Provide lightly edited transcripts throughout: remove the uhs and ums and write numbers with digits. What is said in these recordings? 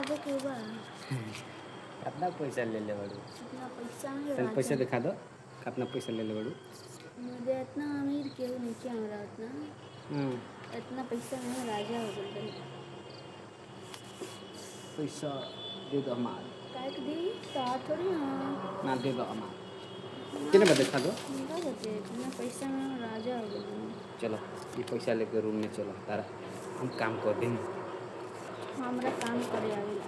दिखावे के बा। कितना पैसा ले ले बड़ू? इतना पैसा में चल पैसा राजा। दिखा दो, कितना पैसा ले ले बड़ू? मुझे इतना अमीर केहू नहीं हमरा उतना। इतना पैसा में राजा हो गइल बानी। पैसा दे दो हमार। काहे के दी? तोहार थोड़ी हाँ। ना दे दो हमार। कितने में दिखा दो? हमरा बते इतना पैसा में हम राजा हो गइल बानी। चलो ये पैसा लेकर रूम में चलो, तारा हम काम कर देंगे। हमरा काम करे आवेला।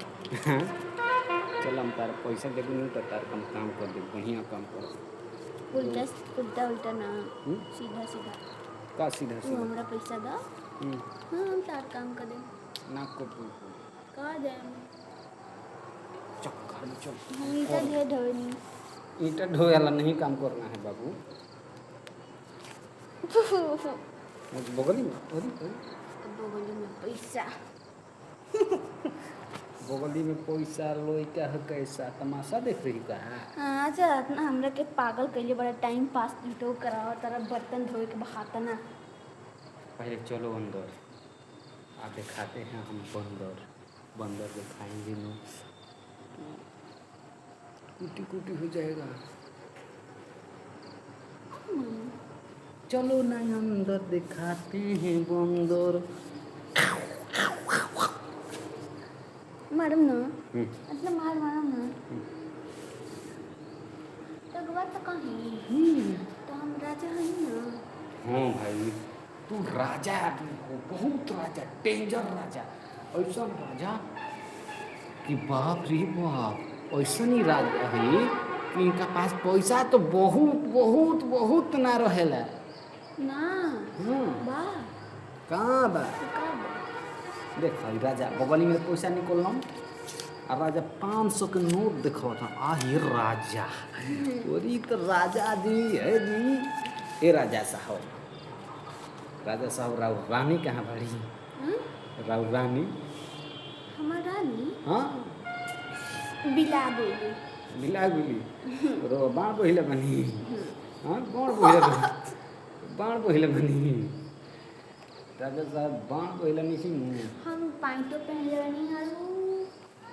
चलो हम तारा पैसा देबे नहीं तो तारा हम काम कर दे, बढ़िया काम कर। उल्टा उल्टा ना, सीधा सीधा। का सीधा तू सीधा? हमरा पैसा दा। हाँ हम तार काम कर देम। ना को का देम? चक्कर चल। हम ईटा दे ढोनी। ईटा ढोए वाला नहीं काम करना है बाबू। बगली में बगली में पैसा। बगली में पैसा लोई का है, कैसा तमाशा देख रही का? हाँ चल ना हमरा के पागल कइले बड़ा टाइम पास तो करावा तारा बर्तन धोए के बहाता ना। पहले चलो अंदर, आके खाते हैं हम बंदर। बंदर को खाएंगे नहीं, कुटी कुटी हो जाएगा। चलो ना अंदर दिखाते हैं बंदर। मैडम ना मतलब मारम ना तो बात तो कहीं तो हम राजा हैं ना। हाँ भाई तू राजा आदमी हो, बहुत राजा, डेंजर राजा, ऐसा राजा कि बाप रे बाप, ऐसा नहीं राजा है कि इनका पास पैसा तो बहुत बहुत बहुत ना रहेला ना बा कहाँ बा? का बा? देख भाई राजा बगली में पैसा निकलम और राजा 500 के नोट देखो था। ये राजा और तो राजा जी है जी। ये राजा साहब, राजा साहब राव रानी कहाँ बड़ी? राव रानी हमार रानी हाँ बिला बोली बिला गुली रो बाण बहिले बनी। हाँ बाण बहिले बनी। राजा साहब बाण बहिले नहीं मुँह हम पैंटो पहन ले नहीं हारू।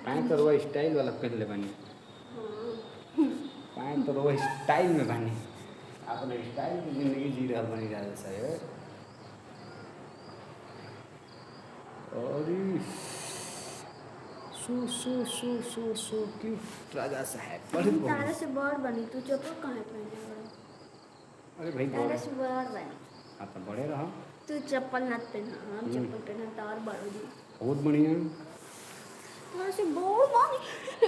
पैंट तो वो स्टाइल वाला पहन ले बनी। पैंट तो वो स्टाइल में बनी, अपने स्टाइल में जिंदगी जी रहा बनी राजा साहब। और सो क्यूट राजा साहब बड़े तारा से बड़ बनी तू चप्पल कहाँ पहने बड़ा? अरे भाई तारा से बड़ बनी आप तो बड़े रहो। तू चप्पल ना पहना, हम चप्पल पहना तार बड़ो जी। बहुत बढ़िया। तारा से बड़ बनी।